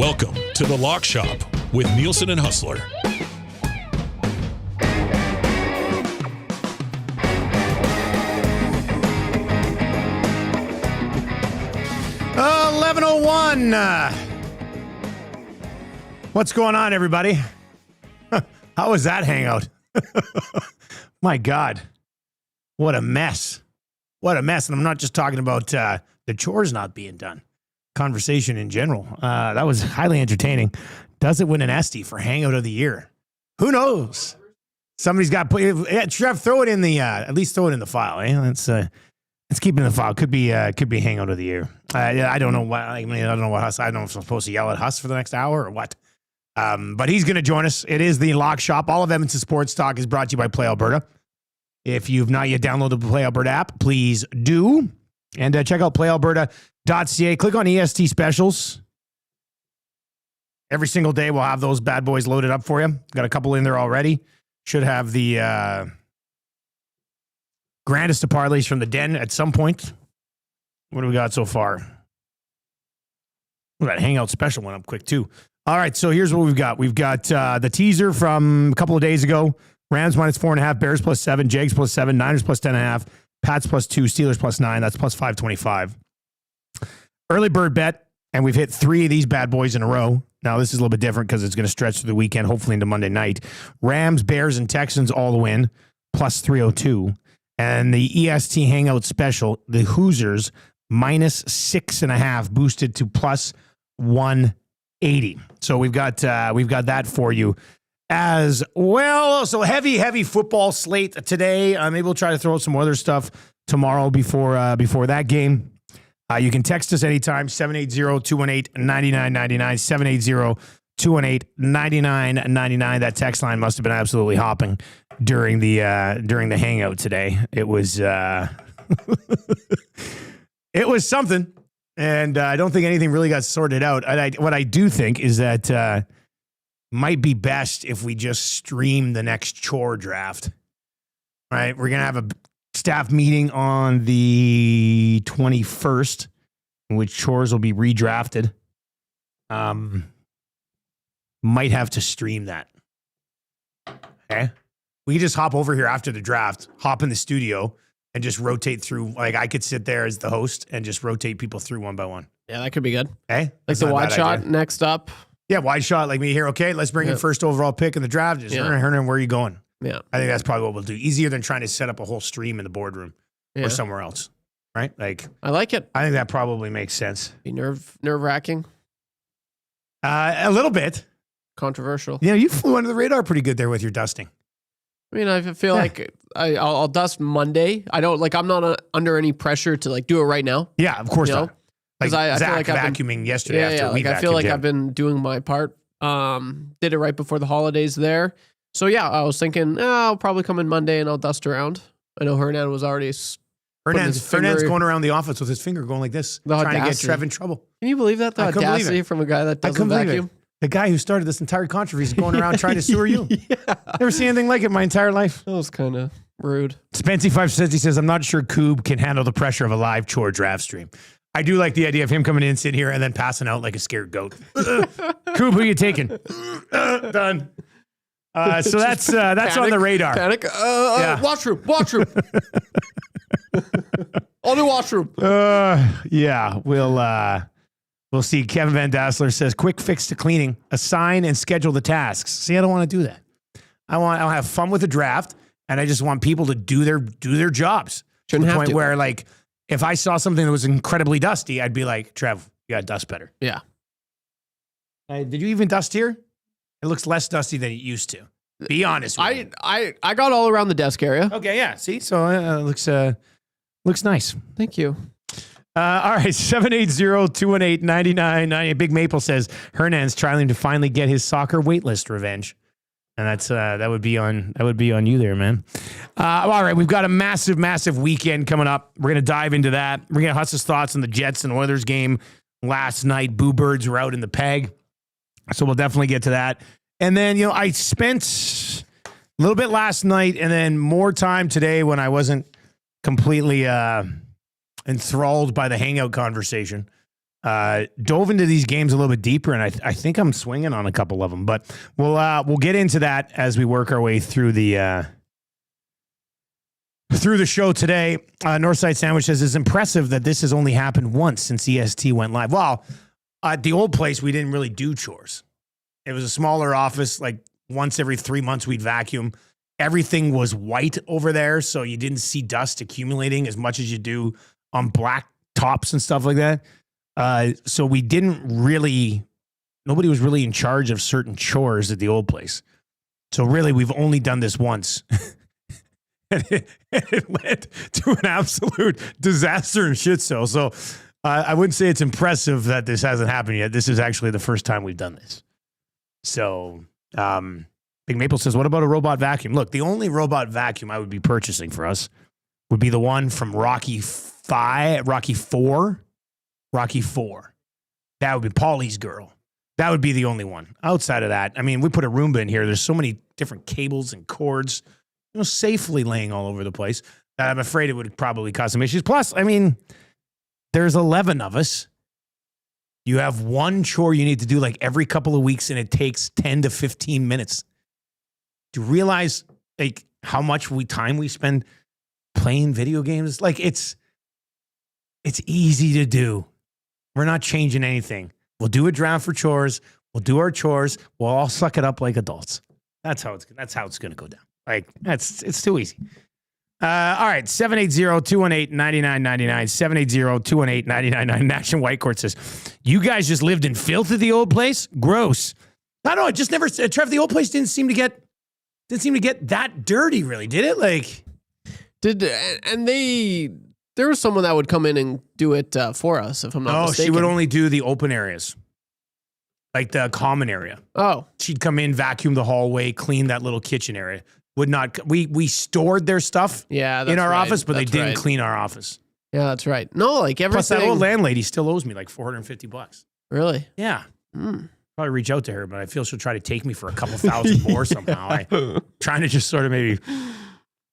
Welcome to the Lock Shop with Nielson and Hustler. 11:01. What's going on, everybody? How was that hangout? My God. What a mess. What a mess. And I'm not just talking about the chores not being done. Conversation in general. That was highly entertaining. Does it win an Esty for Hangout of the Year? Who knows? Somebody's got to put. Yeah, Trev, throw it in the. At least throw it in the file. Let's keep it in the file. Could be Hangout of the Year. I don't know what. I don't know what Huss. I don't know if I'm supposed to yell at Huss for the next hour or what. But he's going to join us. It is the Lock Shop. All of Edmonton Sports Talk is brought to you by Play Alberta. If you've not yet downloaded the Play Alberta app, please do. And check out playalberta.ca. Click on EST specials. Every single day we'll have those bad boys loaded up for you. Got a couple in there already. Should have the grandest of parlays from the den at some point. What do we got so far? Well, that Hangout special went up quick too. All right, so here's what we've got. We've got the teaser from a couple of days ago. Rams minus 4.5, Bears plus 7, Jags plus 7, Niners plus 10.5, Pats plus 2, Steelers plus 9. That's plus 525. Early bird bet, and we've hit 3 of these bad boys in a row. Now, this is a little bit different because it's going to stretch through the weekend, hopefully into Monday night. Rams, Bears, and Texans all to win, plus 302. And the EST Hangout special, the Hoosiers, minus 6.5, boosted to plus 180. So we've got that for you as well. So heavy football slate today. Maybe we'll try to throw out some other stuff tomorrow before that game. You can text us anytime, 780-218-9999, 780-218-9999. That text line must have been absolutely hopping during the hangout today. It was it was something, and I don't think anything really got sorted out. What I do think is that might be best if we just stream the next chore draft. Right, we're gonna have a staff meeting on the 21st, in which chores will be redrafted. Might have to stream that. Okay, we can just hop over here after the draft, hop in the studio, and just rotate through. Like I could sit there as the host and just rotate people through one by one. Yeah, that could be good. Okay, like the wide shot idea. Next up. Yeah, wide shot like me here. Okay, let's bring in first overall pick in the draft. Just Hernan, where are you going? Yeah, I think that's probably what we'll do. Easier than trying to set up a whole stream in the boardroom or somewhere else, right? Like I like it. I think that probably makes sense. Be nerve-wracking. A little bit controversial. Yeah, you flew under the radar pretty good there with your dusting. I mean, I feel like I'll dust Monday. I don't like. I'm not under any pressure to like do it right now. Yeah, of course not. Like I feel like vacuuming yesterday. Yeah, like I feel like I've been doing my part. Did it right before the holidays there. So yeah, I was thinking I'll probably come in Monday and I'll dust around. I know Hernan was already. Hernan's going around the office with his finger going like this, trying to get Trev in trouble. Can you believe that? The audacity from a guy that doesn't vacuum. The guy who started this entire controversy is going around trying to sewer you. Yeah. Never seen anything like it in my entire life. That was kind of rude. Spency5 says, I'm not sure Coob can handle the pressure of a live chore draft stream. I do like the idea of him coming in, sitting here, and then passing out like a scared goat. Coob, who you taking? Done. So that's panic, on the radar. Panic. Washroom. I'll do washroom. Yeah, we'll see. Kevin Van Dassler says, quick fix to cleaning, assign and schedule the tasks. See, I don't want to do that. I'll have fun with the draft, and I just want people to do their jobs. Shouldn't to the have point to. Where, like, if I saw something that was incredibly dusty, I'd be like, Trev, you got to dust better. Yeah. Did you even dust here? It looks less dusty than it used to. Be honest with me. I got all around the desk area. Okay, yeah. See? So it looks nice. Thank you. All right, 780-218-9990. Big Maple says Hernan's trying to finally get his soccer waitlist revenge. And that would be on you there, man. All right, we've got a massive weekend coming up. We're gonna dive into that. We're gonna Huss's thoughts on the Jets and Oilers game last night. Boo Birds were out in the peg, so we'll definitely get to that. And then I spent a little bit last night, and then more time today when I wasn't completely enthralled by the hangout conversation. Dove into these games a little bit deeper, and I think I'm swinging on a couple of them. But we'll get into that as we work our way through the show today. Northside Sandwich says it's impressive that this has only happened once since EST went live. Well, at the old place, we didn't really do chores. It was a smaller office. Like once every 3 months, we'd vacuum. Everything was white over there, so you didn't see dust accumulating as much as you do on black tops and stuff like that. So we didn't really, nobody was really in charge of certain chores at the old place. So really, we've only done this once. and it led to an absolute disaster and shit show. So I wouldn't say it's impressive that this hasn't happened yet. This is actually the first time we've done this. So Big Maple says, what about a robot vacuum? Look, the only robot vacuum I would be purchasing for us would be the one from Rocky 4. That would be Paulie's girl. That would be the only one. Outside of that, I mean, we put a Roomba in here. There's so many different cables and cords, safely laying all over the place that I'm afraid it would probably cause some issues. Plus, I mean, there's 11 of us. You have one chore you need to do like every couple of weeks, and it takes 10 to 15 minutes. Do you realize like how much time we spend playing video games? Like it's easy to do. We're not changing anything. We'll do a draft for chores. We'll do our chores. We'll all suck it up like adults. That's how it's going to go down. Like it's too easy. All right. 780-218-9999. 780-218-9999. National Whitecourt says, you guys just lived in filth at the old place? Gross. I don't know. It just never, Trev, the old place didn't seem to get that dirty, really, did it? Like, there was someone that would come in and do it for us, if I'm not mistaken. She would only do the open areas, like the common area. Oh. She'd come in, vacuum the hallway, clean that little kitchen area. We stored their stuff in our office, but they didn't clean our office. Yeah, that's right. No, like everything. Plus, that old landlady still owes me like $450. Really? Yeah. Probably reach out to her, but I feel she'll try to take me for a couple thousand more somehow. Trying to just sort of maybe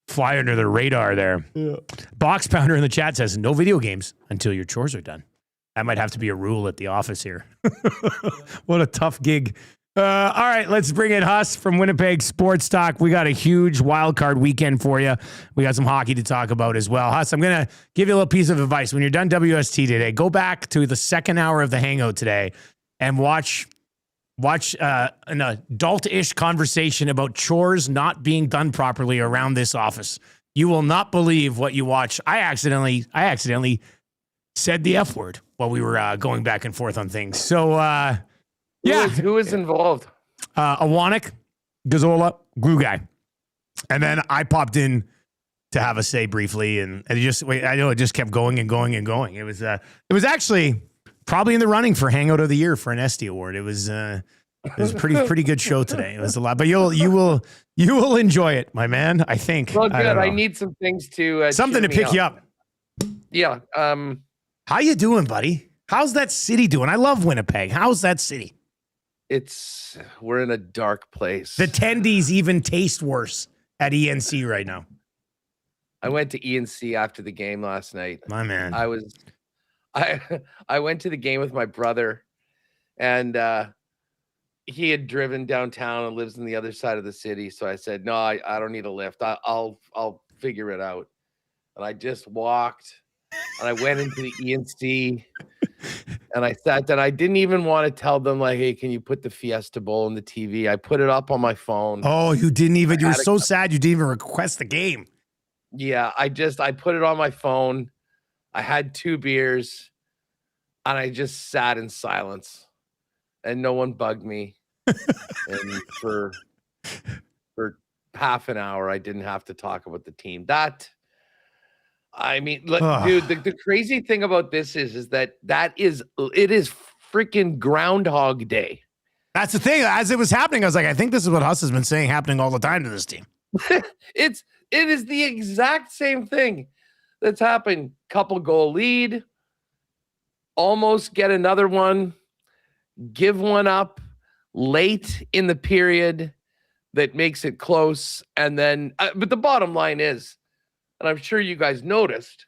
fly under the radar there. Yeah. Box Pounder in the chat says, no video games until your chores are done. That might have to be a rule at the office here. What a tough gig. All right, let's bring in Huss from Winnipeg Sports Talk. We got a huge wild card weekend for you. We got some hockey to talk about as well. Huss, I'm going to give you a little piece of advice. When you're done WST today, go back to the second hour of the Hangout today and watch an adult-ish conversation about chores not being done properly around this office. You will not believe what you watch. I accidentally said the F word while we were going back and forth on things. So, who is involved? Awanik, Gazzola, Glue Guy. And then I popped in to have a say briefly, and I know it just kept going and going and going. It was actually probably in the running for Hangout of the Year for an Esty Award. It was a pretty good show today. It was a lot, but you will enjoy it, my man. I think. Well, good. I need some things to something to pick you up. Yeah. How you doing, buddy? How's that city doing? I love Winnipeg. How's that city? We're in a dark place. The tendies even taste worse at ENC right now. I went to ENC after the game last night. My man. I went to the game with my brother, and he had driven downtown and lives on the other side of the city. So I said, no, I don't need a lift. I'll figure it out. And I just walked, and I went into the ENC, and I sat down. I didn't even want to tell them, like, hey, can you put the Fiesta Bowl in the TV? I put it up on my phone. Oh, you didn't even. You were so sad you didn't even request the game. Yeah, I put it on my phone. I had 2 beers, and I just sat in silence, and no one bugged me. And for half an hour, I didn't have to talk about the team. Look, dude, the crazy thing about this is that it is freaking Groundhog Day. That's the thing. As it was happening, I was like, I think this is what Huss has been saying happening all the time to this team. It is the exact same thing that's happened. Couple goal lead, almost get another one, give one up late in the period that makes it close. And then, but the bottom line is, and I'm sure you guys noticed,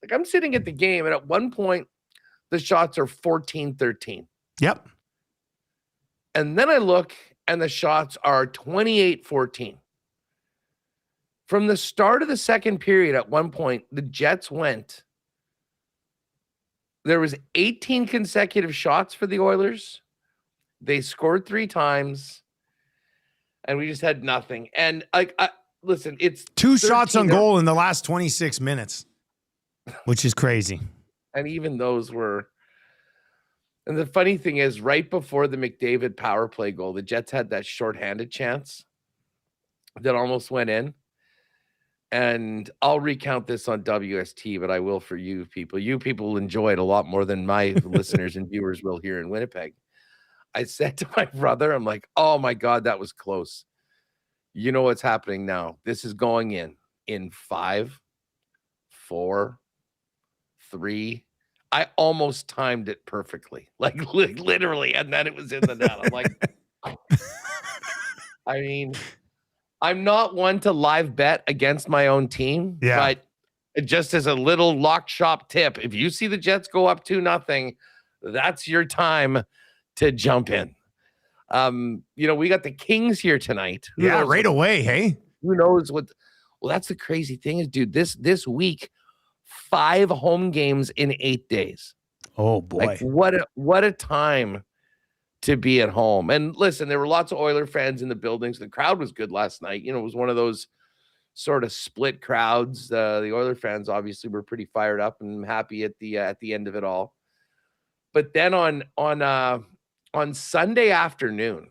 like I'm sitting at the game, and at one point the shots are 14-13. Yep. And then I look and the shots are 28-14. From the start of the second period, at one point, the Jets there was 18 consecutive shots for the Oilers. They scored 3 times, and we just had nothing. And listen, it's 2 shots on goal in the last 26 minutes, which is crazy. And even those were. And the funny thing is, right before the McDavid power play goal, the Jets had that shorthanded chance that almost went in. And I'll recount this on WST, but I will for you people. You people will enjoy it a lot more than my listeners and viewers will here in Winnipeg. I said to my brother, I'm like, oh my God, that was close. You know what's happening now. This is going in 5, 4, 3. I almost timed it perfectly, like literally. And then it was in the net. I'm like, I mean, I'm not one to live bet against my own team, but just as a little lock shop tip, if you see the Jets go up 2-0, that's your time to jump in. We got the Kings here tonight. Right away. Hey, who knows what? Well, that's the crazy thing is, dude, this week, 5 home games in 8 days. Oh boy. Like, what a time to be at home. And listen, there were lots of Oiler fans in the buildings. The crowd was good last night. It was one of those sort of split crowds. The Oiler fans obviously were pretty fired up and happy at the end of it all. But then on Sunday afternoon,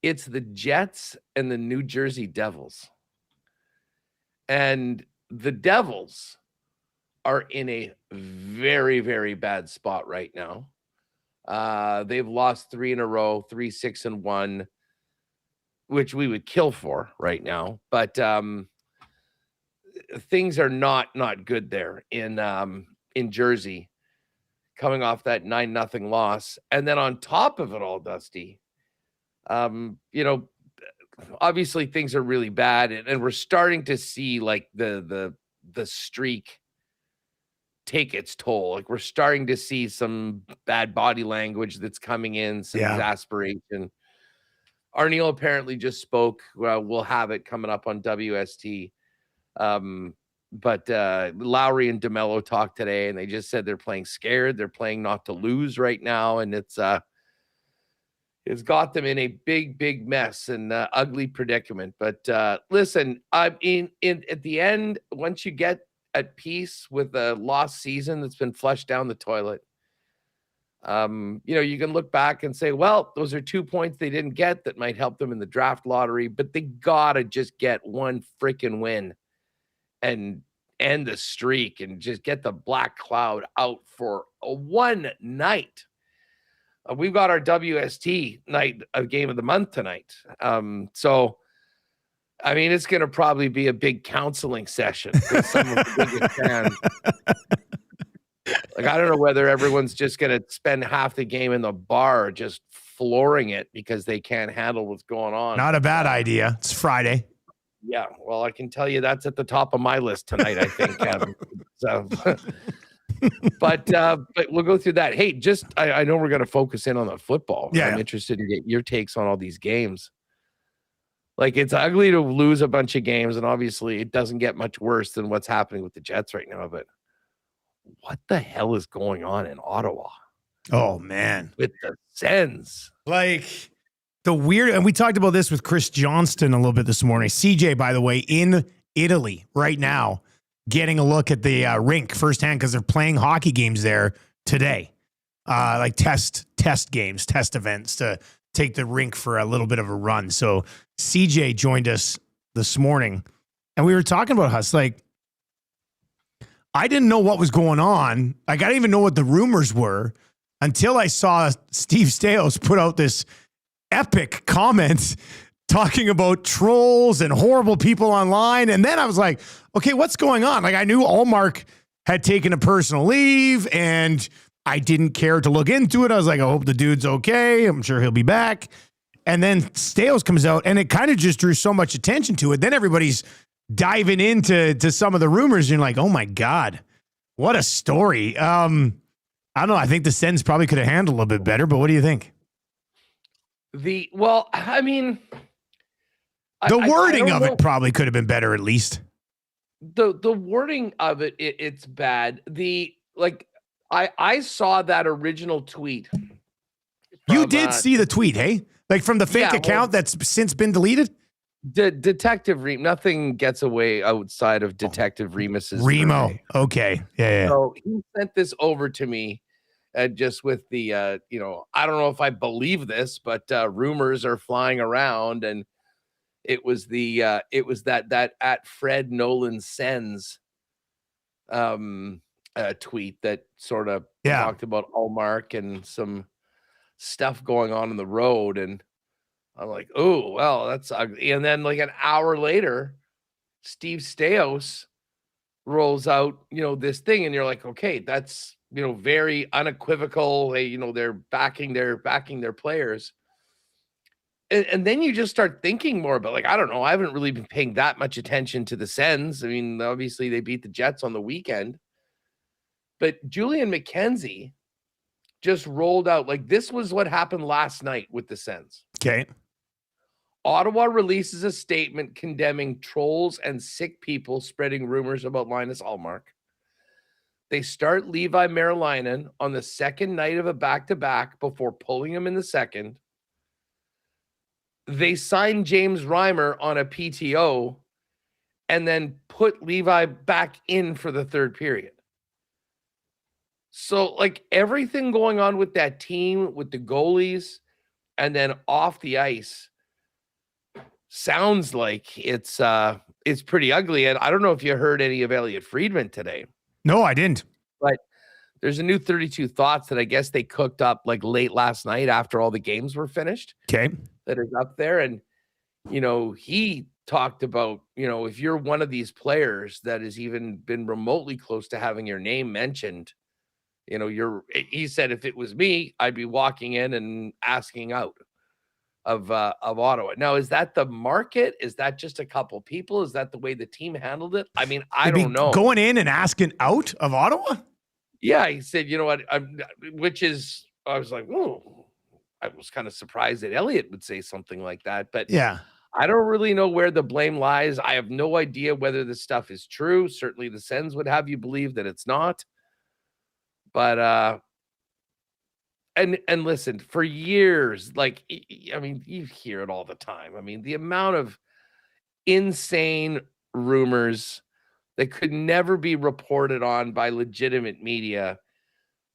it's the Jets and the New Jersey Devils. And the Devils are in a very, very bad spot right now. They've lost 3 in a row, 3-6-1, which we would kill for right now. But things are not good there in Jersey, coming off that 9-0 loss. And then on top of it all, Dusty, obviously things are really bad, and we're starting to see like the streak take its toll. Like, we're starting to see some bad body language that's coming in, some exasperation. Arniel apparently just spoke. We'll have it coming up on WST. But Lowry and DeMello talked today, and they just said they're playing scared. They're playing not to lose right now, and it's got them in a big mess and ugly predicament. But listen, I mean, at the end, once you get at peace with a lost season that's been flushed down the toilet, you can look back and say, well, those are 2 points they didn't get that might help them in the draft lottery, but they gotta just get one freaking win and end the streak and just get the black cloud out for one night. We've got our WST night of game of the month tonight. So, I mean, it's going to probably be a big counseling session with some of the biggest fans. Like, I don't know whether everyone's just going to spend half the game in the bar just flooring it because they can't handle what's going on. Not a bad idea. It's Friday. Yeah, well, I can tell you that's at the top of my list tonight, I think, Kevin. So, but we'll go through that. Hey, I know we're going to focus in on the football. I'm interested to get your takes on all these games. Like, it's ugly to lose a bunch of games, and obviously it doesn't get much worse than what's happening with the Jets right now. But what the hell is going on in Ottawa? Oh, man. With the Sens. Like, the weird, and we talked about this with Chris Johnston a little bit this morning. CJ, by the way, in Italy right now, getting a look at the rink firsthand because they're playing hockey games there today. Like test games, test events to take the rink for a little bit of a run. So CJ joined us this morning, and we were talking about us. Like, I didn't know what was going on. Like, I didn't even know what the rumors were until I saw Steve Staios put out this epic comment talking about trolls and horrible people online. And then I was like, okay, what's going on? Like, I knew Allmark had taken a personal leave, and I didn't care to look into it. I was like, I hope the dude's okay. I'm sure he'll be back. And then Staios comes out, and it kind of just drew so much attention to it. Then everybody's diving into some of the rumors, and you're like, oh my God, What a story. I don't know. I think the Sens probably could have handled a little bit better, but what do you think? I mean, The wording I of it probably could have been better, at least. The wording of it's bad. I saw that original tweet. You did see the tweet, hey? Like from the fake account that's since been deleted? Detective Reem, nothing gets away outside of Detective Remus's Remo. survey. Okay. Yeah. So he sent this over to me, just with the, I don't know if I believe this, but rumors are flying around, and it was that at Fred Nolan Sens tweet that sort of talked about Allmark and some stuff going on the road, and I'm like, oh, well, that's ugly. And then like an hour later, Steve Stais rolls out, this thing, and you're like, okay, that's, very unequivocal. Hey, they're backing their players. And then you just start thinking more about, like, I don't know, I haven't really been paying that much attention to the Sens. I mean, obviously they beat the Jets on the weekend, but Julian McKenzie just rolled out, like, this was what happened last night with the Sens. Okay. Ottawa releases a statement condemning trolls and sick people spreading rumors about Linus Allmark. They start Levi Merlainen on the second night of a back-to-back before pulling him in the second. They sign James Reimer on a PTO and then put Levi back in for the third period. So, like, everything going on with that team, with the goalies, and then off the ice sounds like it's pretty ugly. And I don't know if you heard any of Elliot Friedman today. No, I didn't. But there's a new 32 Thoughts that I guess they cooked up like late last night after all the games were finished. Okay. That is up there. And, he talked about, if you're one of these players that has even been remotely close to having your name mentioned, he said, if it was me, I'd be walking in and asking out of Ottawa. Now, is that the market? Is that just a couple people? Is that the way the team handled it? I mean, I don't know. Going in and asking out of Ottawa? Yeah, he said, you know what, I was like, oh, I was kind of surprised that Elliot would say something like that. But yeah, I don't really know where the blame lies. I have no idea whether this stuff is true. Certainly the Sens would have you believe that it's not. But and listen, for years, like, I mean, you hear it all the time. I mean, the amount of insane rumors that could never be reported on by legitimate media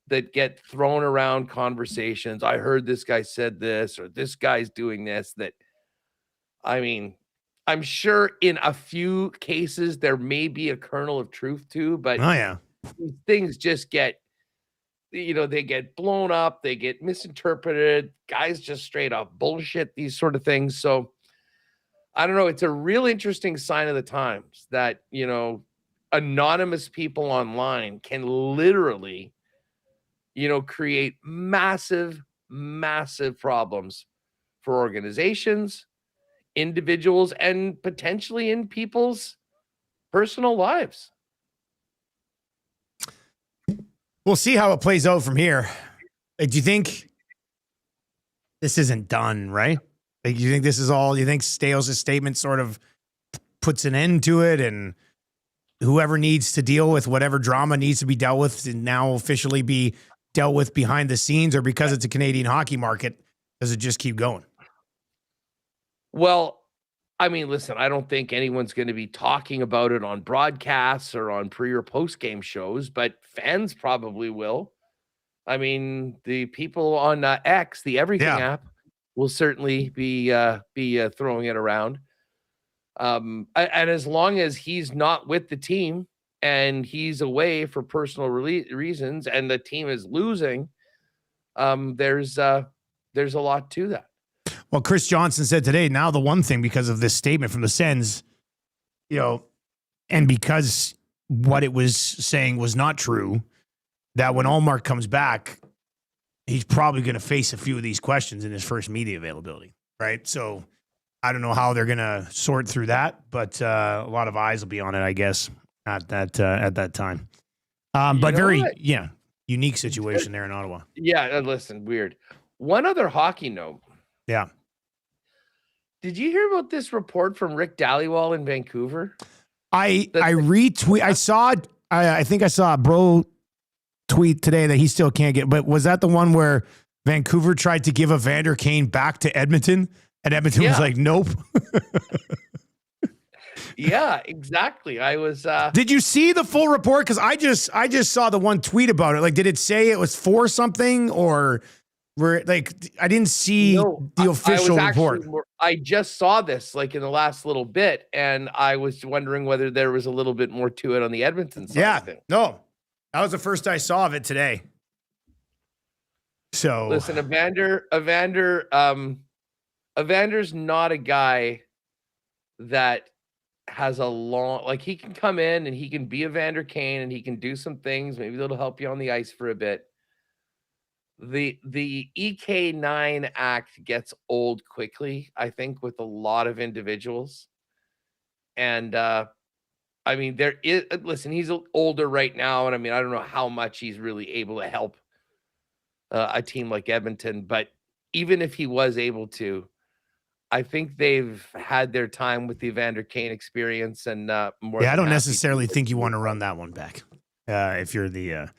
that get thrown around conversations. I heard this guy said this, or this guy's doing this. That, I mean, I'm sure in a few cases there may be a kernel of truth to, but these things just get, they get blown up, they get misinterpreted. Guys just straight up bullshit these sort of things. So I don't know. It's a real interesting sign of the times that, anonymous people online can literally, create massive, massive problems for organizations, individuals, and potentially in people's personal lives. We'll see how it plays out from here. Like, do you think this isn't done, right? Like, you think this is all, you think Stais' statement sort of puts an end to it, and whoever needs to deal with whatever drama needs to be dealt with and now officially be dealt with behind the scenes, or because it's a Canadian hockey market, does it just keep going? Well, I mean, listen, I don't think anyone's going to be talking about it on broadcasts or on pre or post game shows, but fans probably will. I mean, the people on X, the Everything app, will certainly be throwing it around. And as long as he's not with the team and he's away for personal reasons and the team is losing, there's a lot to that. Well, Chris Johnson said today, now the one thing, because of this statement from the Sens, and because what it was saying was not true, that when Allmark comes back, he's probably going to face a few of these questions in his first media availability, right? So I don't know how they're going to sort through that, but a lot of eyes will be on it, I guess, at that time. But know very, what? unique situation there in Ottawa. Yeah, listen, weird. One other hockey note. Yeah. Did you hear about this report from Rick Dhaliwal in Vancouver? I retweet. I think I saw a bro tweet today that he still can't get. But was that the one where Vancouver tried to give Evander Kane back to Edmonton, and Edmonton was like, nope. Yeah, exactly. I was. Did you see the full report? Because I just saw the one tweet about it. Like, did it say it was for something, or were like I didn't see the official report? I just saw this like in the last little bit, and I was wondering whether there was a little bit more to it on the Edmonton side. Yeah, of things. no, that was the first I saw of it today. So listen, Evander's not a guy that has a long, like, he can come in and he can be Evander Kane and he can do some things. Maybe that'll help you on the ice for a bit. The EK9 act gets old quickly, I think, with a lot of individuals. And I mean, listen, he's older right now, and I mean, I don't know how much he's really able to help a team like Edmonton, but even if he was able to, I think they've had their time with the Evander Kane experience, and more. Yeah, I don't necessarily think you want to run that one back if you're the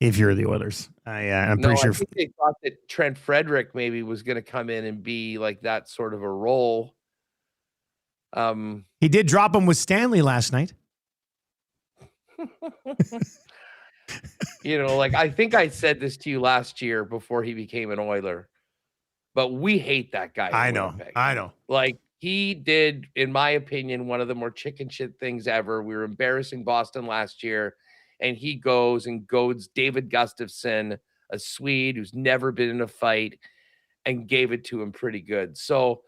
Oilers. I'm pretty sure. I think they thought that Trent Frederick maybe was going to come in and be like that sort of a role. He did drop him with Stanley last night. Like, I think I said this to you last year before he became an Oiler, but we hate that guy. I know. Like, he did, in my opinion, one of the more chicken shit things ever. We were embarrassing Boston last year, and he goes and goads David Gustafsson, a Swede who's never been in a fight, and gave it to him pretty good. So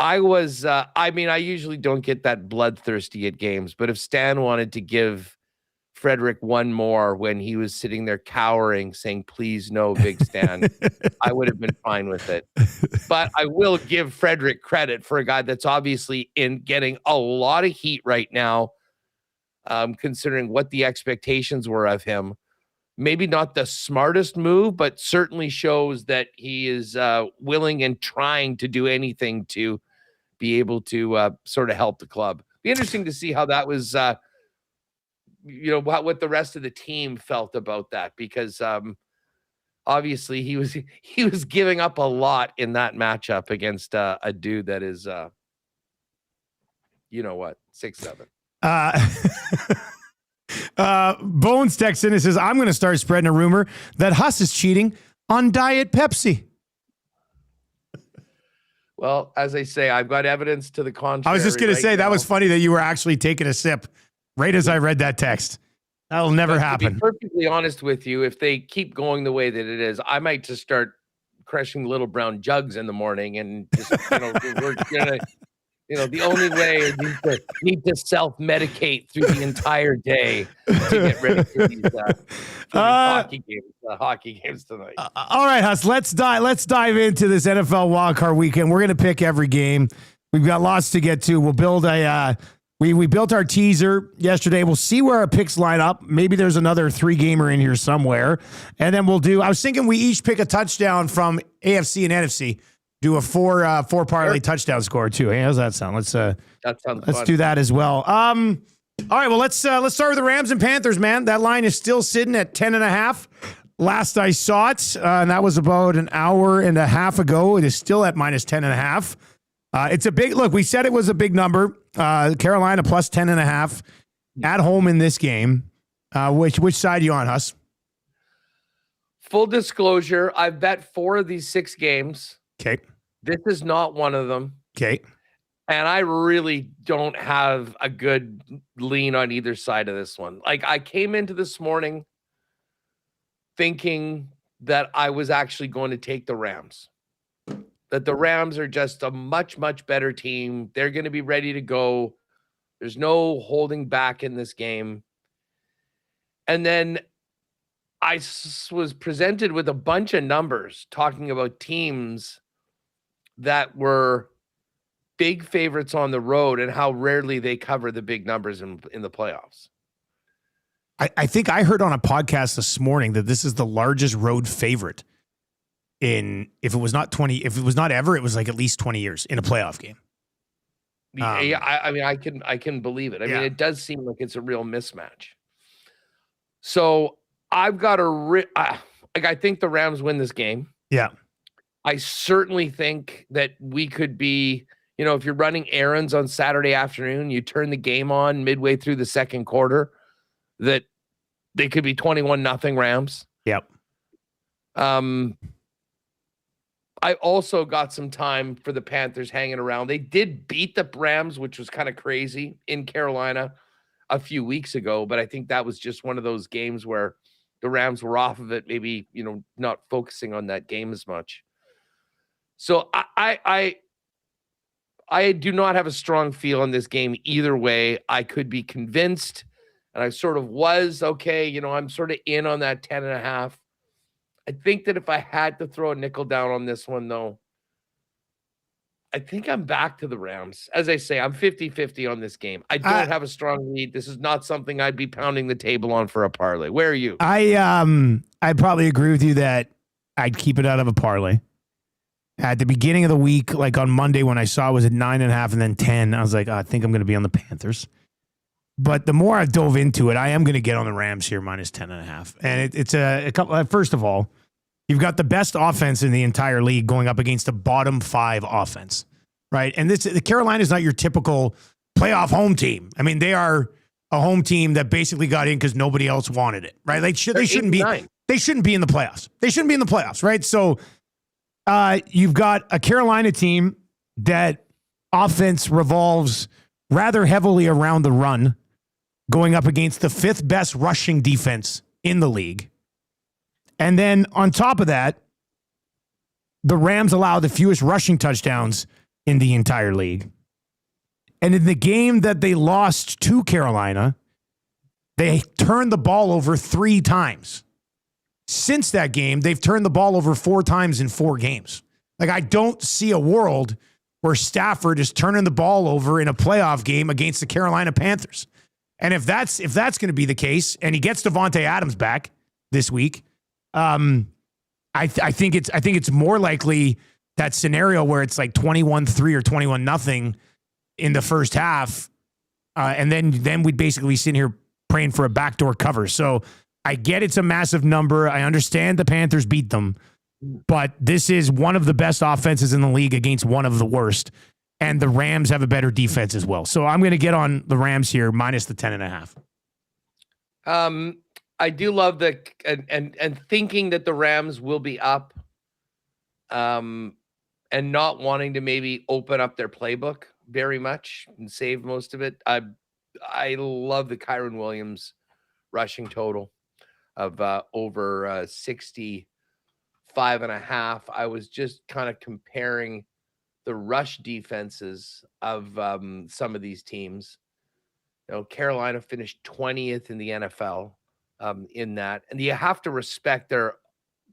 I was, I usually don't get that bloodthirsty at games, but if Stan wanted to give Frederick one more when he was sitting there cowering, saying, please no, Big Stan, I would have been fine with it. But I will give Frederick credit for a guy that's obviously getting a lot of heat right now, considering what the expectations were of him. Maybe not the smartest move, but certainly shows that he is willing and trying to do anything to be able to sort of help the club. Be interesting to see how that was, what the rest of the team felt about that, because obviously he was giving up a lot in that matchup against a dude that is, 6'7". Bones texts in and says, I'm going to start spreading a rumor that Huss is cheating on Diet Pepsi. Well, as I say, I've got evidence to the contrary. I was just going to say that was funny that you were actually taking a sip right as I read that text. That'll never happen. To be perfectly honest with you, if they keep going the way that it is, I might just start crushing little brown jugs in the morning and just, we're gonna, the only way is need to self-medicate through the entire day to get ready for these hockey games tonight. All right, Huss, let's dive into this NFL wildcard weekend. We're going to pick every game. We've got lots to get to. We'll build we built our teaser yesterday. We'll see where our picks line up. Maybe there's another 3-gamer in here somewhere. And then I was thinking we each pick a touchdown from AFC and NFC. Do a four parlay touchdown score too. Hey, how's that sound? Let's do that as well. All right, well, let's start with the Rams and Panthers, man. That line is still sitting at 10.5. Last I saw it, and that was about an hour and a half ago. It is still at minus 10.5. It's a big look. We said it was a big number. Carolina plus 10.5 at home in this game. Which side are you on, Huss? Full disclosure, I've bet 4 of these 6 games. Okay. This is not one of them. Okay. And I really don't have a good lean on either side of this one. Like, I came into this morning thinking that I was actually going to take the Rams. That the Rams are just a much, much better team. They're going to be ready to go. There's no holding back in this game. And then I was presented with a bunch of numbers talking about teams that were big favorites on the road and how rarely they cover the big numbers in the playoffs. I think I heard on a podcast this morning that this is the largest road favorite if it was not ever, it was like at least 20 years in a playoff game. Yeah, I mean, I can believe it. I mean, it does seem like it's a real mismatch. So I've got I think the Rams win this game. Yeah. I certainly think that we could be, if you're running errands on Saturday afternoon, you turn the game on midway through the second quarter, that they could be 21-0 Rams. Yep. I also got some time for the Panthers hanging around. They did beat the Rams, which was kind of crazy, in Carolina a few weeks ago, but I think that was just one of those games where the Rams were off of it, maybe, not focusing on that game as much. So I do not have a strong feel on this game either way. I could be convinced, and I sort of was, okay, I'm sort of in on that 10.5. I think that if I had to throw a nickel down on this one, though, I think I'm back to the Rams. As I say, I'm 50-50 on this game. I don't have a strong lead. This is not something I'd be pounding the table on for a parlay. Where are you? I probably agree with you that I'd keep it out of a parlay. At the beginning of the week, like on Monday when I saw it was at 9.5 and then 10, I was like, I think I'm going to be on the Panthers. But the more I dove into it, I am going to get on the Rams here minus 10.5. And it's a couple. First of all, you've got the best offense in the entire league going up against a bottom 5 offense, right? And the Carolina is not your typical playoff home team. I mean, they are a home team that basically got in because nobody else wanted it, right? They shouldn't be. They shouldn't be in the playoffs. They shouldn't be in the playoffs, right? So you've got a Carolina team that offense revolves rather heavily around the run, going up against the 5th best rushing defense in the league. And then on top of that, the Rams allow the fewest rushing touchdowns in the entire league. And in the game that they lost to Carolina, they turned the ball over 3 times. Since that game, they've turned the ball over 4 times in 4 games. Like, I don't see a world where Stafford is turning the ball over in a playoff game against the Carolina Panthers. And if that's going to be the case, and he gets Devontae Adams back this week, I think it's more likely that scenario where it's like 21-3 or 21-0 in the first half, and then we'd basically sit here praying for a backdoor cover. So I get it's a massive number. I understand the Panthers beat them, but this is one of the best offenses in the league against one of the worst. And the Rams have a better defense as well. So I'm going to get on the Rams here minus the 10.5. I do love and thinking that the Rams will be up, and not wanting to maybe open up their playbook very much and save most of it. I love the Kyron Williams rushing total of over 65.5. I was just kind of comparing the rush defenses of some of these teams. Carolina finished 20th in the NFL in that. And you have to respect their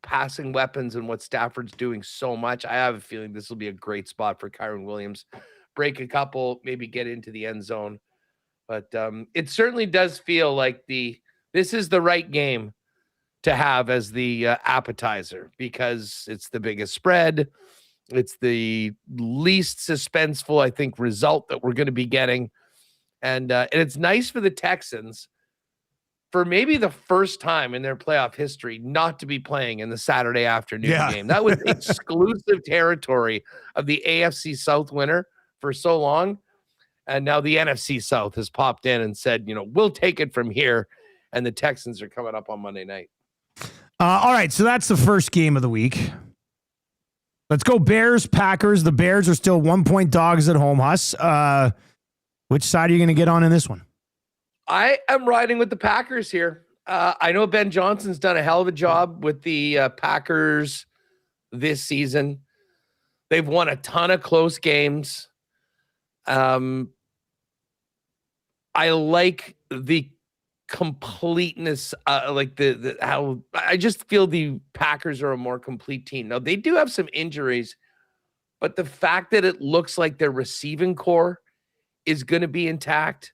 passing weapons and what Stafford's doing so much. I have a feeling this will be a great spot for Kyron Williams. Break a couple, maybe get into the end zone. But it certainly does feel like this is the right game to have as the appetizer, because it's the biggest spread. It's the least suspenseful, I think, result that we're going to be getting. And it's nice for the Texans, for maybe the first time in their playoff history, not to be playing in the Saturday afternoon game. That was exclusive territory of the AFC South winner for so long. And now the NFC South has popped in and said, we'll take it from here. And the Texans are coming up on Monday night. All right, so that's the first game of the week. Let's go Bears, Packers. The Bears are still 1-point dogs at home, Huss. Which side are you going to get on in this one? I am riding with the Packers here. I know Ben Johnson's done a hell of a job with the Packers this season. They've won a ton of close games. I like the completeness, like the how I just feel the Packers are a more complete team. Now, they do have some injuries, but the fact that it looks like their receiving core is going to be intact,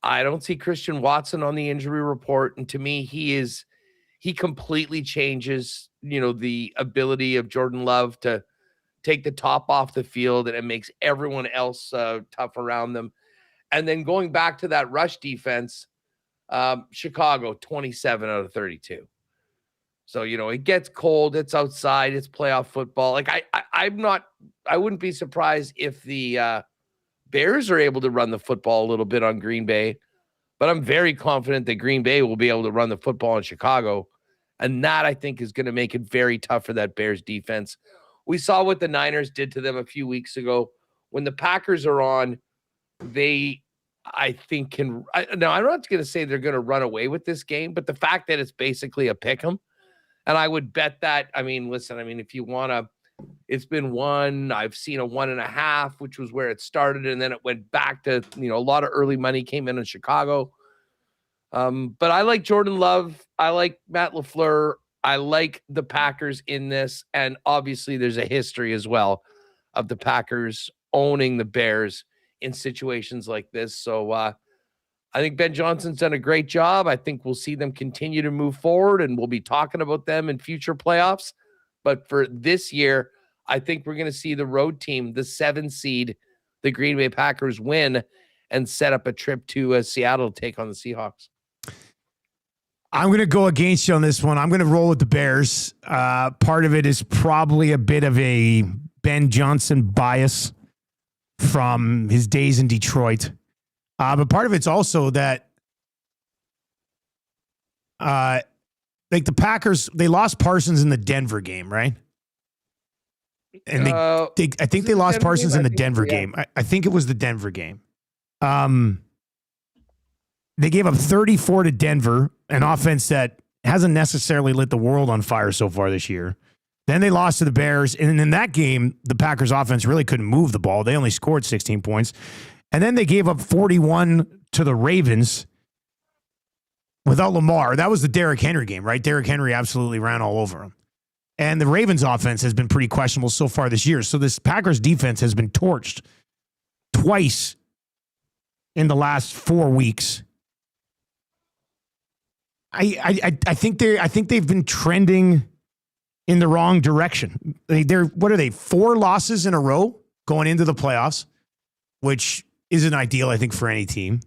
I don't see Christian Watson on the injury report. And to me, he completely changes, the ability of Jordan Love to take the top off the field, and it makes everyone else tough around them. And then going back to that rush defense, Chicago, 27 out of 32. So, it gets cold. It's outside. It's playoff football. Like I wouldn't be surprised if the Bears are able to run the football a little bit on Green Bay, but I'm very confident that Green Bay will be able to run the football in Chicago. And that, I think, is going to make it very tough for that Bears defense. We saw what the Niners did to them a few weeks ago. When the Packers are on, they, I think, now I'm not going to say they're going to run away with this game, but the fact that it's basically a pick 'em, and I would bet that, if you want to, it's been one, I've seen a 1.5, which was where it started. And then it went back to, a lot of early money came in Chicago. But I like Jordan Love. I like Matt LaFleur. I like the Packers in this. And obviously there's a history as well of the Packers owning the Bears in situations like this. So I think Ben Johnson's done a great job. I think we'll see them continue to move forward, and we'll be talking about them in future playoffs. But for this year, I think we're going to see the road team, the 7 seed, the Green Bay Packers, win and set up a trip to Seattle to take on the Seahawks. I'm going to go against you on this one. I'm going to roll with the Bears. Part of it is probably a bit of a Ben Johnson bias from his days in Detroit. But part of it's also that like the Packers, they lost Parsons in the Denver game, right? And I think they lost Parsons in the Denver game. I think it was the Denver game. They gave up 34 to Denver, an offense that hasn't necessarily lit the world on fire so far this year. Then they lost to the Bears. And in that game, the Packers offense really couldn't move the ball. They only scored 16 points. And then they gave up 41 to the Ravens without Lamar. That was the Derrick Henry game, right? Derrick Henry absolutely ran all over him. And the Ravens offense has been pretty questionable so far this year. So this Packers defense has been torched twice in the last 4 weeks. I think they've been trending in the wrong direction. What are they? 4 losses in a row going into the playoffs, which isn't ideal, I think, for any team.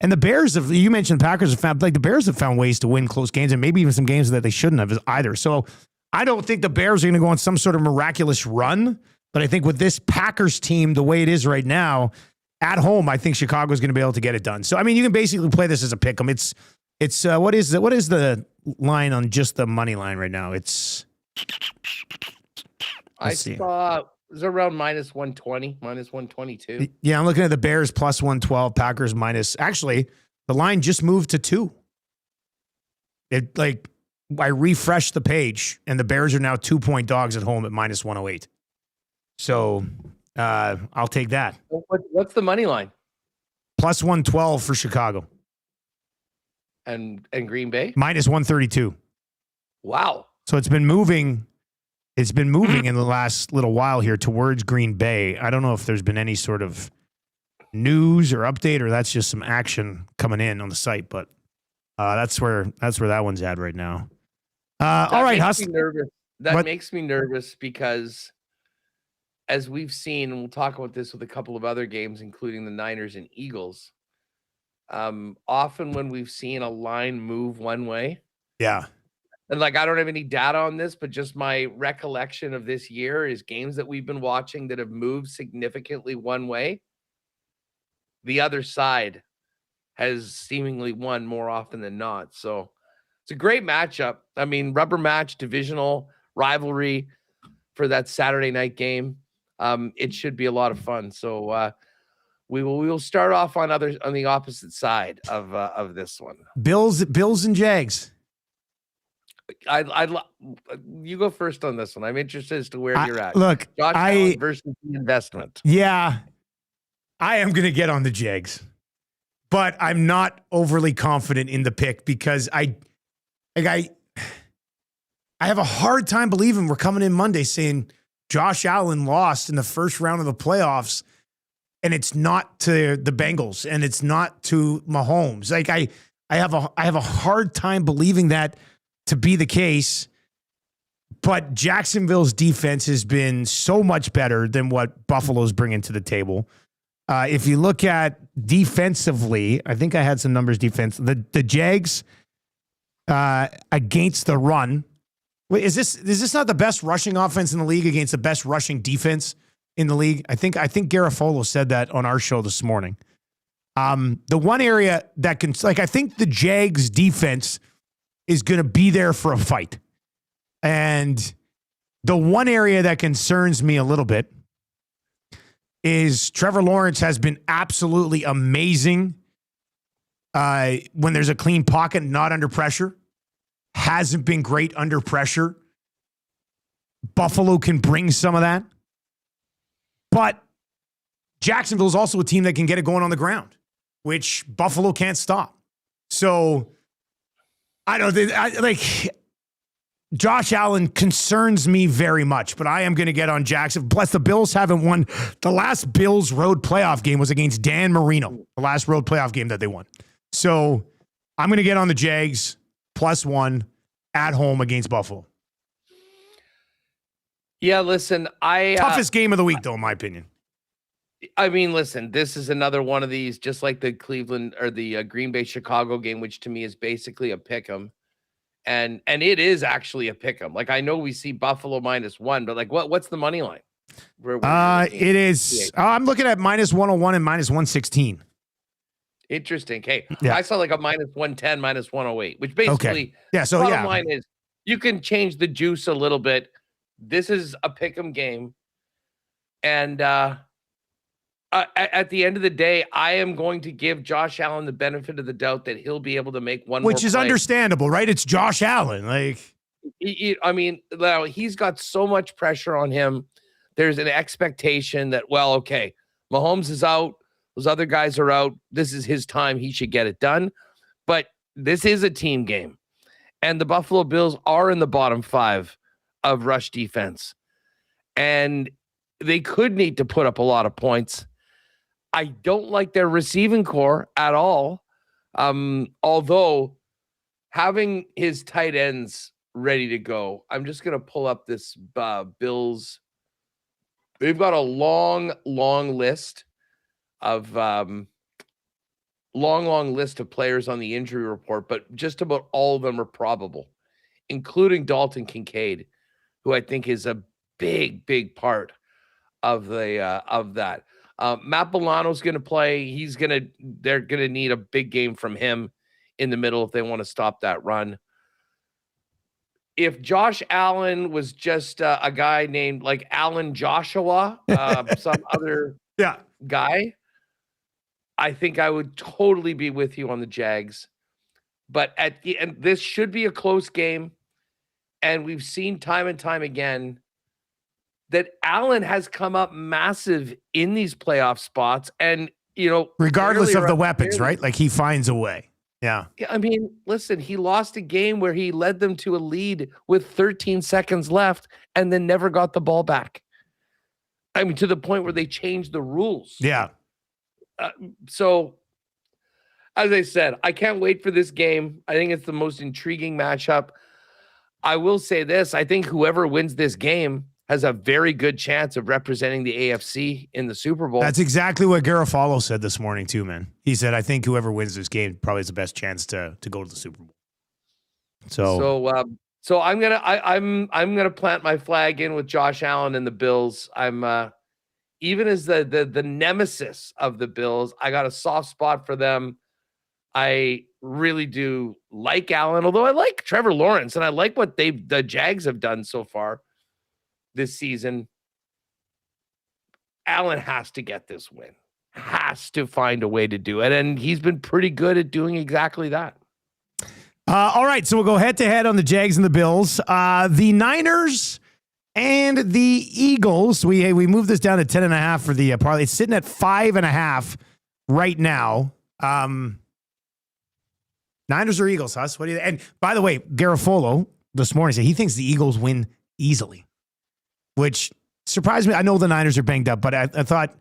And the Bears you mentioned Packers have found, like the Bears have found ways to win close games and maybe even some games that they shouldn't have either. So I don't think the Bears are going to go on some sort of miraculous run, but I think with this Packers team, the way it is right now, at home, I think Chicago is going to be able to get it done. So, you can basically play this as a pick 'em. It's what is the line on just the money line right now? I saw it was around minus 120, minus 122. Yeah, I'm looking at the Bears plus 112, Packers minus. Actually, the line just moved to 2. I refreshed the page, and the Bears are now 2-point dogs at home at minus 108. So I'll take that. What's the money line? Plus 112 for Chicago. And Green Bay? Minus 132. Wow. So it's been moving. It's been moving in the last little while here towards Green Bay. I don't know if there's been any sort of news or update, or that's just some action coming in on the site, but that's where that one's at right now. All right, Hus. That makes me nervous because, as we've seen, and we'll talk about this with a couple of other games, including the Niners and Eagles, often when we've seen a line move one way. Yeah. And I don't have any data on this, but just my recollection of this year is games that we've been watching that have moved significantly one way. The other side has seemingly won more often than not. So it's a great matchup. Rubber match, divisional rivalry for that Saturday night game. It should be a lot of fun. So we will start off on the opposite side of this one. Bills and Jags. You go first on this one. I'm interested as to where you're at. Look, Josh Allen versus the investment. Yeah, I am going to get on the Jags, but I'm not overly confident in the pick because I have a hard time believing we're coming in Monday saying Josh Allen lost in the first round of the playoffs and it's not to the Bengals, and it's not to Mahomes. Like I have a hard time believing that to be the case. But Jacksonville's defense has been so much better than what Buffalo's bringing to the table. If you look at defensively, I think I had some numbers defense. The Jags against the run. Wait, is this not the best rushing offense in the league against the best rushing defense in the league? I think Garofolo said that on our show this morning. The one area that can, like, I think the Jags defense is going to be there for a fight. And the one area that concerns me a little bit is Trevor Lawrence has been absolutely amazing when there's a clean pocket, not under pressure. Hasn't been great under pressure. Buffalo can bring some of that. But Jacksonville is also a team that can get it going on the ground, which Buffalo can't stop. So I don't think, Josh Allen concerns me very much, but I am going to get on Jackson. Plus, the Bills haven't won. The last Bills road playoff game was against Dan Marino, the last road playoff game that they won. So I'm going to get on the Jags +1 at home against Buffalo. Yeah, listen, toughest game of the week, though, in my opinion. I mean, listen, this is another one of these, just like the Cleveland or the Green Bay Chicago game, which to me is basically a pick 'em. And it is actually a pick 'em. Like, I know we see Buffalo -1, but like, what's the money line? It is. I'm looking at -101 and -116. Interesting. Hey, yeah. I saw like a -110, -108, which basically, okay. Yeah. So bottom line is you can change the juice a little bit. This is a pick 'em game, and at the end of the day, I am going to give Josh Allen the benefit of the doubt that he'll be able to make one more which is play. Understandable, right? It's Josh Allen. Like, I mean, he's got so much pressure on him. There's an expectation that, well, okay, Mahomes is out. Those other guys are out. This is his time. He should get it done. But this is a team game. And the Buffalo Bills are in the bottom 5 of rush defense. And they could need to put up a lot of points. I don't like their receiving core at all. Although having his tight ends ready to go, I'm just going to pull up this Bills. They've got a long list of long list of players on the injury report, but just about all of them are probable, including Dalton Kincaid, who I think is a big part of that. Matt Milano's going to play. They're going to need a big game from him in the middle if they want to stop that run. If Josh Allen was just a guy named like Allen Joshua, some other guy, I think I would totally be with you on the Jags. But at the end, this should be a close game. And we've seen time and time again that Allen has come up massive in these playoff spots. And, regardless of the weapons, right? Like, he finds a way. Yeah. I mean, listen, he lost a game where he led them to a lead with 13 seconds left and then never got the ball back. I mean, to the point where they changed the rules. Yeah. So, as I said, I can't wait for this game. I think it's the most intriguing matchup. I will say this. I think whoever wins this game has a very good chance of representing the AFC in the Super Bowl. That's exactly what Garofalo said this morning too, man. He said, I think whoever wins this game probably has the best chance to go to the Super Bowl. So I'm gonna plant my flag in with Josh Allen and the Bills. I'm even as the nemesis of the Bills, I got a soft spot for them. I really do like Allen, although I like Trevor Lawrence and I like what the Jags have done so far this season. Allen has to get this win, has to find a way to do it. And he's been pretty good at doing exactly that. All right. So we'll go head to head on the Jags and the Bills. The Niners and the Eagles. We moved this down to 10.5 for the parlay. It's sitting at 5.5 right now. Niners or Eagles, Huss? What do you? And by the way, Garofolo this morning said he thinks the Eagles win easily, which surprised me. I know the Niners are banged up, but I thought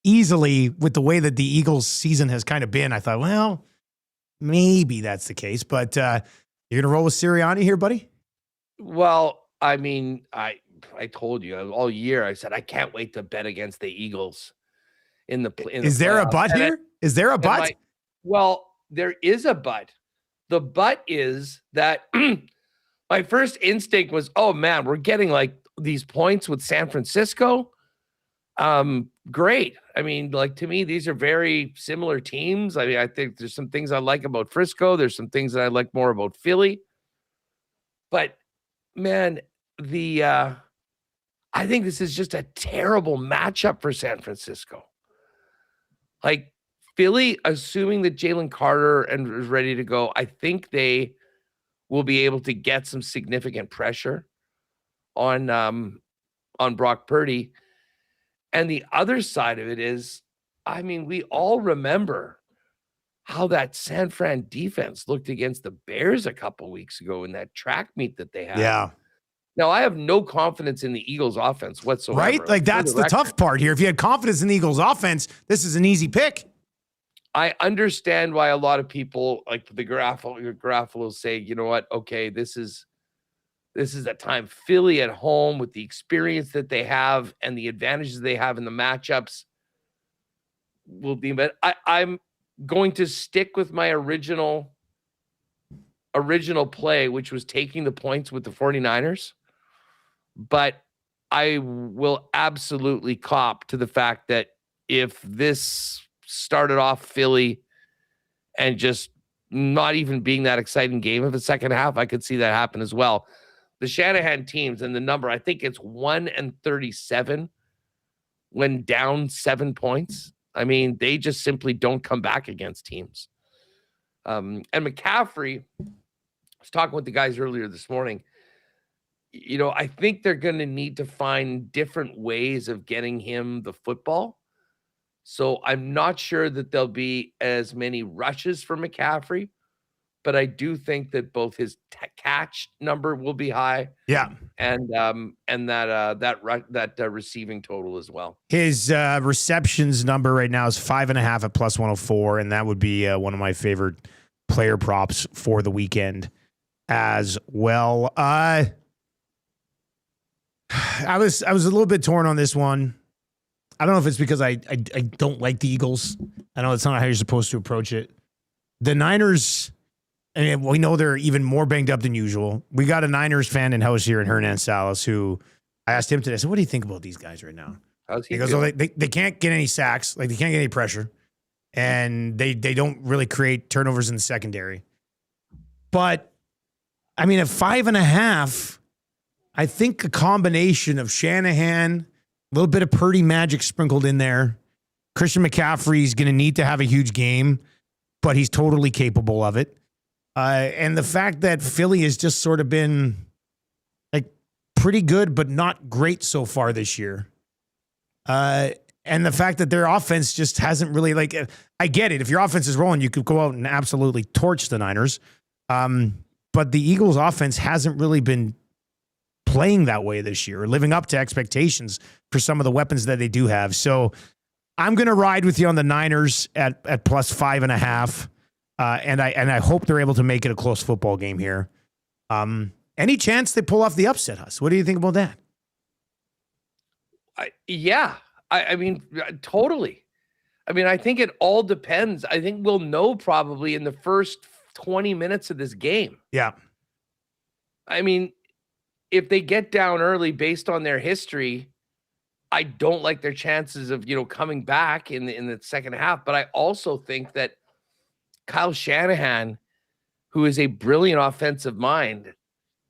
easily with the way that the Eagles season has kind of been. I thought, well, maybe that's the case, but you're going to roll with Sirianni here, buddy? Well, I mean, I told you all year, I said, I can't wait to bet against the Eagles in the Is there a but here? Is there a but? Well, there is a but. The but is that my first instinct was, oh man, we're getting like these points with San Francisco. Great. I mean, like, to me, these are very similar teams. I mean, I think there's some things I like about Frisco. There's some things that I like more about Philly. But man, I think this is just a terrible matchup for San Francisco. Like, Philly, assuming that Jalen Carter is ready to go, I think they will be able to get some significant pressure on Brock Purdy. And the other side of it is, I mean, we all remember how that San Fran defense looked against the Bears a couple weeks ago in that track meet that they had. Yeah. Now, I have no confidence in the Eagles offense whatsoever. Right? Like, that's the tough part here. If you had confidence in the Eagles offense, this is an easy pick. I understand why a lot of people, like the Garofalo, say, you know what? Okay, this is a time Philly at home with the experience that they have and the advantages they have in the matchups will be. But I'm going to stick with my original play, which was taking the points with the 49ers. But I will absolutely cop to the fact that if this started off Philly and just not even being that exciting game of the second half, I could see that happen as well. The Shanahan teams and the number, I think it's 1-37 when down 7 points. I mean, they just simply don't come back against teams. And McCaffrey, I was talking with the guys earlier this morning. You know, I think they're going to need to find different ways of getting him the football. So I'm not sure that there'll be as many rushes for McCaffrey, but I do think that both his catch number will be high, yeah, and that receiving total as well. His receptions number right now is 5.5 at plus 104, and that would be one of my favorite player props for the weekend as well. I was a little bit torn on this one. I don't know if it's because I don't like the Eagles. I know it's not how you're supposed to approach it. The Niners, and we know they're even more banged up than usual. We got a Niners fan in house here in Hernan Salas, who I asked him today, I said, what do you think about these guys right now? He goes, well, they can't get any sacks. Like, they can't get any pressure. And they don't really create turnovers in the secondary. But, I mean, at 5.5, I think a combination of Shanahan, a little bit of Purdy magic sprinkled in there. Christian McCaffrey is going to need to have a huge game, but he's totally capable of it. And the fact that Philly has just sort of been like pretty good, but not great so far this year. And the fact that their offense just hasn't really, like, I get it. If your offense is rolling, you could go out and absolutely torch the Niners. But the Eagles offense hasn't really been playing that way this year, or living up to expectations for some of the weapons that they do have. So I'm going to ride with you on the Niners at plus 5.5. And I hope they're able to make it a close football game here. Any chance they pull off the upset, Huss? What do you think about that? I mean, totally. I mean, I think it all depends. I think we'll know probably in the first 20 minutes of this game. Yeah. I mean, if they get down early based on their history, I don't like their chances of, coming back in the second half. But I also think that Kyle Shanahan, who is a brilliant offensive mind,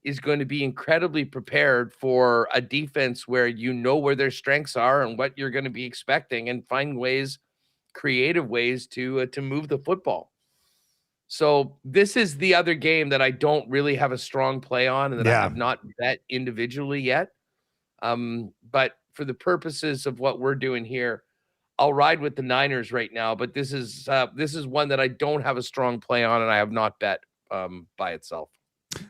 is going to be incredibly prepared for a defense where where their strengths are and what you're going to be expecting, and find creative ways to move the football. So this is the other game that I don't really have a strong play on, and that I have not bet individually yet. But for the purposes of what we're doing here, I'll ride with the Niners right now. But this is one that I don't have a strong play on, and I have not bet by itself.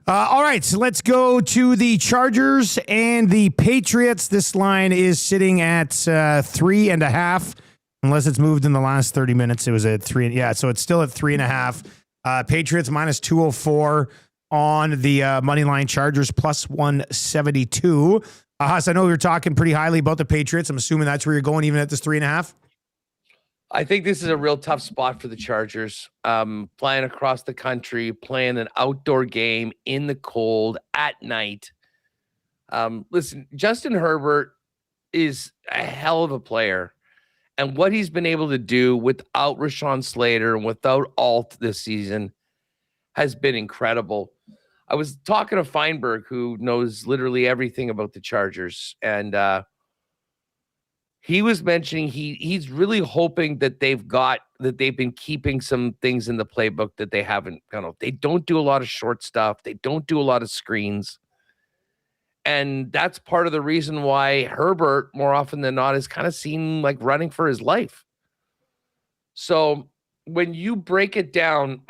All right, so let's go to the Chargers and the Patriots. This line is sitting at 3.5. unless it's moved in the last 30 minutes. It was at 3. Yeah, so it's still at 3.5. Patriots minus 204 on the money line. Chargers plus 172. Huss, I know we were talking pretty highly about the Patriots. I'm assuming that's where you're going, even at this 3.5. I think this is a real tough spot for the Chargers. Flying across the country, playing an outdoor game in the cold at night. Listen, Justin Herbert is a hell of a player. And what he's been able to do without Rashawn Slater and without Alt this season has been incredible. I was talking to Feinberg, who knows literally everything about the Chargers, and he was mentioning he's really hoping that they've been keeping some things in the playbook that they haven't. They don't do a lot of short stuff. They don't do a lot of screens. And that's part of the reason why Herbert, more often than not, is kind of seen like running for his life. So when you break it down,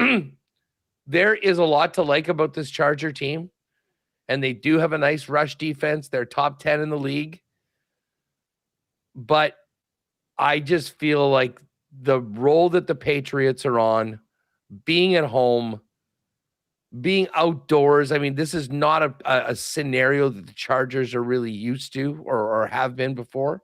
there is a lot to like about this Charger team. And they do have a nice rush defense. They're top 10 in the league. But I just feel like the role that the Patriots are on, being at home, being outdoors. I mean, this is not a scenario that the Chargers are really used to or have been before.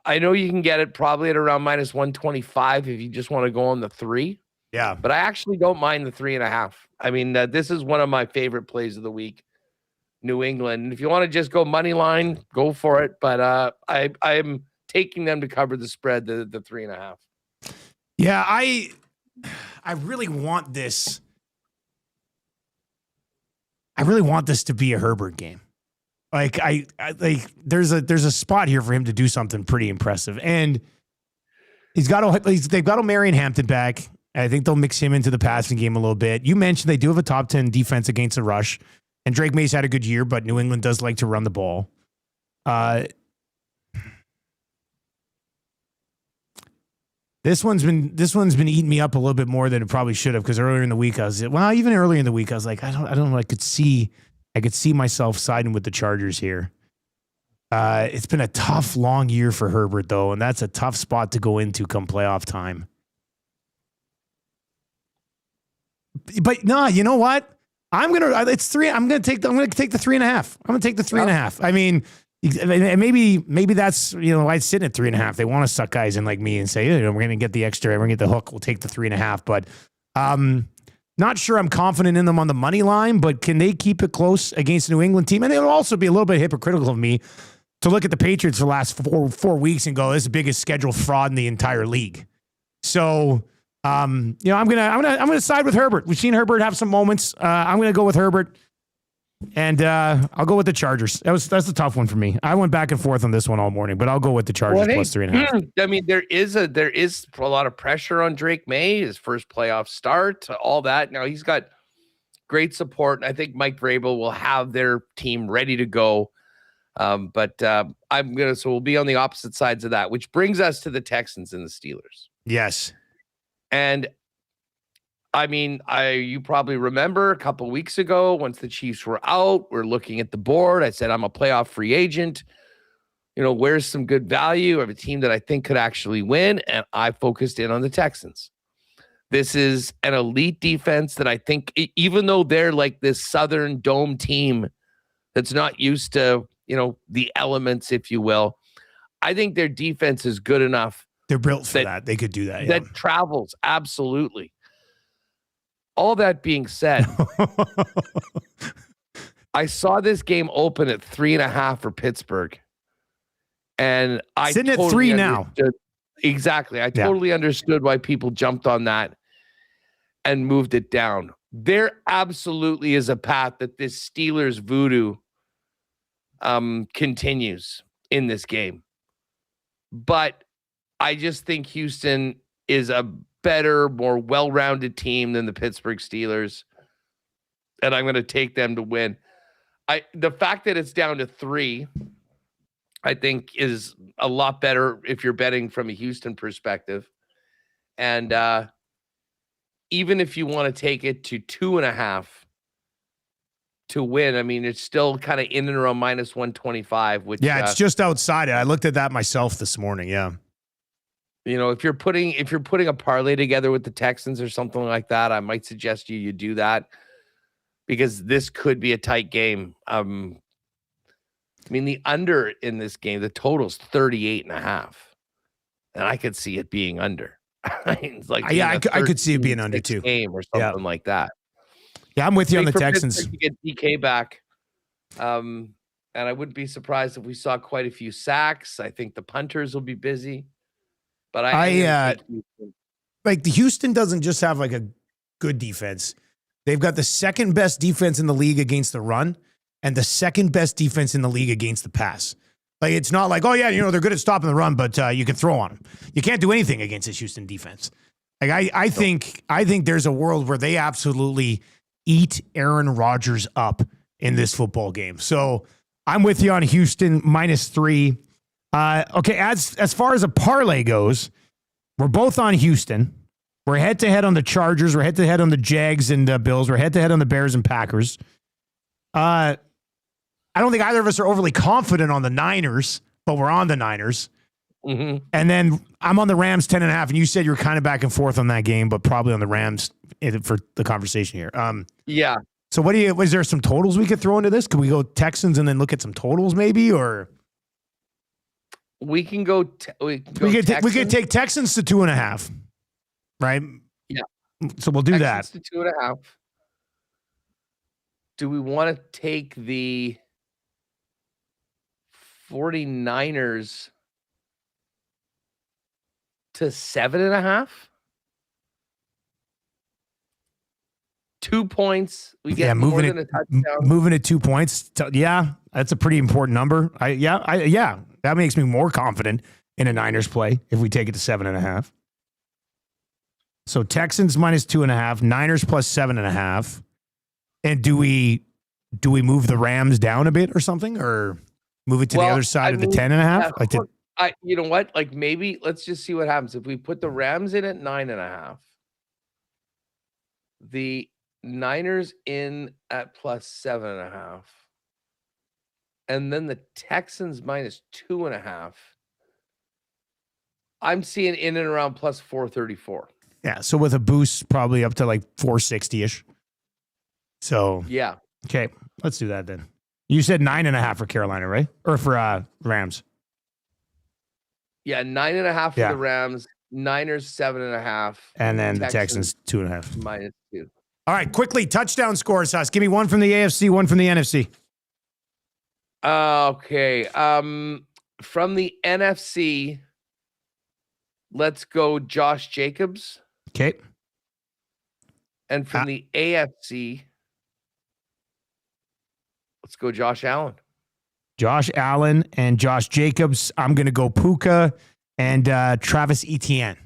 I know you can get it probably at around minus 125 if you just want to go on the 3. Yeah. But I actually don't mind the 3.5. I mean, this is one of my favorite plays of the week, New England. And if you want to just go money line, go for it. But I'm taking them to cover the spread, the 3.5. Yeah, I really want this. I really want this to be a Herbert game. Like there's a spot here for him to do something pretty impressive, and they've got O'Marion Hampton back. I think they'll mix him into the passing game a little bit. You mentioned they do have a top 10 defense against the rush, and Drake May's had a good year, but New England does like to run the ball. This one's been eating me up a little bit more than it probably should have, because earlier in the week I was like, I don't know, I could see myself siding with the Chargers here. It's been a tough, long year for Herbert though, and that's a tough spot to go into come playoff time. But no, you know what? I'm gonna take the 3.5. I'm gonna take the 3.5. I mean, maybe that's why it's sitting at 3.5. They want to suck guys in like me and say, we're gonna get the extra, we're gonna get the hook. We'll take the 3.5. But not sure I'm confident in them on the money line. But can they keep it close against a New England team? And it will also be a little bit hypocritical of me to look at the Patriots for the last four weeks and go, this is the biggest schedule fraud in the entire league. So. I'm gonna side with Herbert. We've seen Herbert have some moments. I'm gonna go with Herbert, and I'll go with the Chargers. That's a tough one for me. I went back and forth on this one all morning, but I'll go with the Chargers plus 3.5. I mean, there is a lot of pressure on Drake May, his first playoff start, all that. Now he's got great support, and I think Mike Vrabel will have their team ready to go. So we'll be on the opposite sides of that, which brings us to the Texans and the Steelers. Yes. And I mean, you probably remember a couple weeks ago, once the Chiefs were out, we're looking at the board. I said, I'm a playoff free agent. Where's some good value of a team that I think could actually win? And I focused in on the Texans. This is an elite defense that I think, even though they're like this Southern Dome team that's not used to, the elements, if you will, I think their defense is good enough. They're built for that. They could do that. That travels. Absolutely. All that being said, I saw this game open at 3.5 for Pittsburgh. And I sitting at 3 now. Exactly. I totally understood why people jumped on that and moved it down. There absolutely is a path that this Steelers voodoo continues in this game. But I just think Houston is a better, more well-rounded team than the Pittsburgh Steelers, and I'm going to take them to win. The fact that it's down to 3, I think, is a lot better if you're betting from a Houston perspective. And even if you want to take it to 2.5, to win. I mean, it's still kind of in and around minus 125, which it's just outside it. I looked at that myself this morning. Yeah. If you're putting a parlay together with the Texans or something like that, I might suggest you do that, because this could be a tight game. I mean, the under in this game, the total's 38.5, and I could see it being under. It's like I could see it being under too, game or something like that. Yeah, I'm with you on the Texans. To get DK back, and I wouldn't be surprised if we saw quite a few sacks. I think the punters will be busy. But like the Houston doesn't just have like a good defense. They've got the second best defense in the league against the run and the second best defense in the league against the pass. Like, it's not like, oh yeah, they're good at stopping the run, but you can throw on them. You can't do anything against this Houston defense. Like I think there's a world where they absolutely eat Aaron Rodgers up in this football game. So I'm with you on Houston -3. Okay, as far as a parlay goes, we're both on Houston. We're head-to-head on the Chargers. We're head-to-head on the Jags and Bills. We're head-to-head on the Bears and Packers. I don't think either of us are overly confident on the Niners, but we're on the Niners. Mm-hmm. And then I'm on the Rams 10.5, and you said you were kind of back and forth on that game, but probably on the Rams for the conversation here. Yeah. So was there some totals we could throw into this? Could we go Texans and then look at some totals maybe, or... We can go. We could take Texans to 2.5, right? Yeah. So we'll do Texans that. To 2.5. Do we want to take the 49ers to 7.5? 2 points. We get more than a touchdown. Moving at 2 points. That's a pretty important number. That makes me more confident in a Niners play if we take it to 7.5. So Texans -2.5, Niners +7.5. And do we move the Rams down a bit or something, or move it to the other side of the 10.5? You know what? Like, maybe let's just see what happens if we put the Rams in at 9.5. The Niners in at +7.5. And then the Texans -2.5. I'm seeing in and around +434. Yeah, so with a boost, probably up to like 460-ish. So yeah. Okay, let's do that then. You said 9.5 for Carolina, right? Or for Rams? Yeah, 9.5 for the Rams. Niners 7.5. And then the Texans 2.5. -2. All right, quickly, touchdown scores, Huss. Give me one from the AFC, one from the NFC. Okay. From the NFC, let's go Josh Jacobs. Okay. And from the AFC, let's go Josh Allen. Josh Allen and Josh Jacobs. I'm going to go Puka and Travis Etienne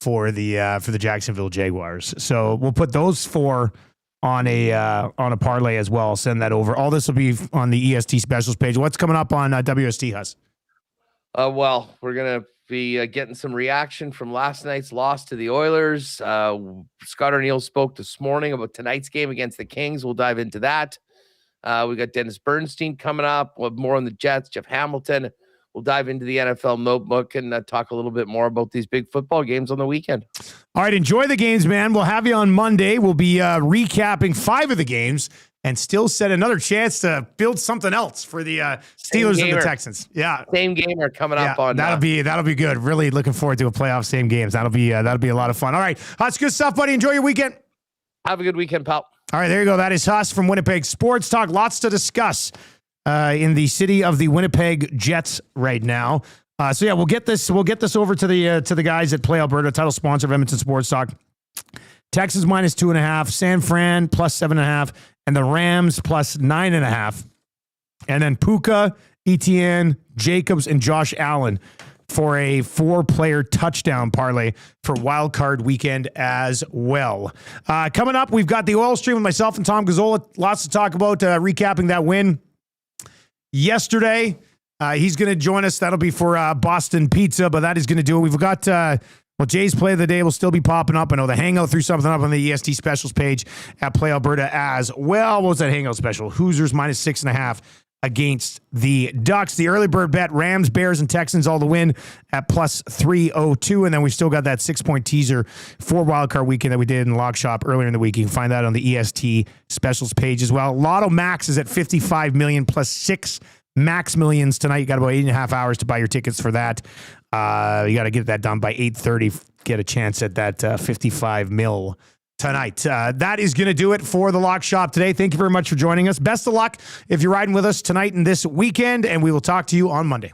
for the Jacksonville Jaguars. So we'll put those four on a parlay as well. I'll send that over. All this will be on the EST specials page. What's coming up on WST, Huss? Well, we're going to be getting some reaction from last night's loss to the Oilers. Scott O'Neill spoke this morning about tonight's game against the Kings. We'll dive into that. We got Dennis Bernstein coming up. We'll have more on the Jets, Jeff Hamilton. We'll dive into the NFL notebook and talk a little bit more about these big football games on the weekend. All right, enjoy the games, man. We'll have you on Monday. We'll be recapping 5 of the games and still set another chance to build something else for the Steelers and the Texans. Yeah, same game are coming up on. That'll be good. Really looking forward to a playoff same games. That'll be a lot of fun. All right, that's good stuff, buddy. Enjoy your weekend. Have a good weekend, pal. All right, there you go. That is Huss from Winnipeg Sports Talk. Lots to discuss in the city of the Winnipeg Jets right now. So yeah, we'll get this over to the guys at Play Alberta, title sponsor of Edmonton Sports Talk. Texans -2.5, San Fran +7.5, and the Rams +9.5. And then Puka, Etienne, Jacobs, and Josh Allen for a 4-player touchdown parlay for Wild Card Weekend as well. Coming up, we've got the oil stream with myself and Tom Gazzola. Lots to talk about, recapping that win yesterday. He's going to join us. That'll be for Boston Pizza, but that is going to do it. We've got Well, Jay's play of the day will still be popping up. I know the Hangout threw something up on the EST specials page at Play Alberta as well. What was that Hangout special? Hoosiers minus 6.5 against the Ducks. The early bird bet, Rams, Bears, and Texans all the win at plus 302. And then we've still got that 6-point teaser for wildcard weekend that we did in the Lock Shop earlier in the week. You can find that on the EST specials page as well. Lotto Max is at 55 million plus 6 Max Millions tonight. You got about 8.5 hours to buy your tickets for that. You got to get that done by 8:30. Get a chance at that 55 mil tonight. That is going to do it for the Lock Shop today. Thank you very much for joining us. Best of luck if you're riding with us tonight and this weekend, and we will talk to you on Monday.